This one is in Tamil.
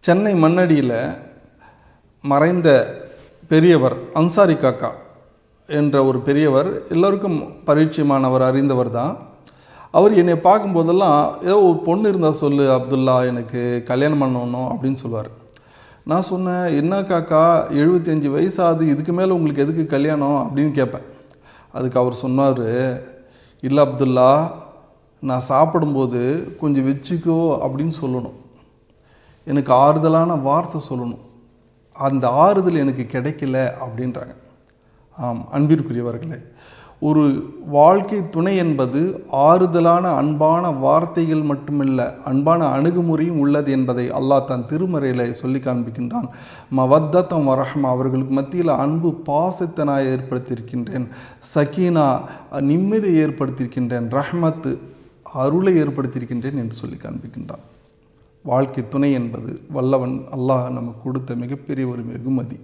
சென்னை மண்ணடியில் மறைந்த பெரியவர் அன்சாரி காக்கா என்ற ஒரு பெரியவர், எல்லோருக்கும் பரிச்சயமானவர், அறிந்தவர் தான். அவர் என்னை பார்க்கும்போதெல்லாம் ஏதோ ஒரு பொண்ணு இருந்தால் சொல்லு அப்துல்லா, எனக்கு கல்யாணம் பண்ணணும் அப்படின்னு சொல்லுவார். நான் சொன்னேன், என்ன காக்கா 75 வயசாகுது, இதுக்கு மேலே உங்களுக்கு எதுக்கு கல்யாணம் அப்படின்னு கேட்பேன். அதுக்கு அவர் சொன்னார், இல்லை அப்துல்லா, நான் சாப்பிடும்போது கொஞ்சம் வச்சுக்கோ அப்படின்னு சொல்லணும், எனக்கு ஆறுதலான வார்த்தை சொல்லணும், அந்த ஆறுதல் எனக்கு கிடைக்கல அப்படின்றாங்க. ஆம் அன்பிற்குரியவர்களே, ஒரு வாழ்க்கை துணை என்பது ஆறுதலான அன்பான வார்த்தைகள் மட்டுமில்ல, அன்பான அணுகுமுறையும் உள்ளது என்பதை அல்லாஹ் தன் திருமறையில் சொல்லி காண்பிக்கின்றான். மவத்தத்தம் வரஹ்மா, அவர்களுக்கு மத்தியில் அன்பு பாசத்தை நான் ஏற்படுத்தியிருக்கின்றேன், சக்கீனா நிம்மதியை ஏற்படுத்தியிருக்கின்றேன், ரஹ்மத்து அருளை ஏற்படுத்தியிருக்கின்றேன் என்று சொல்லி காண்பிக்கின்றான். வாழ்க்கை துணை என்பது வல்லவன் அல்லாஹ் நமக்கு கொடுத்த மிகப்பெரிய ஒரு வெகுமதி.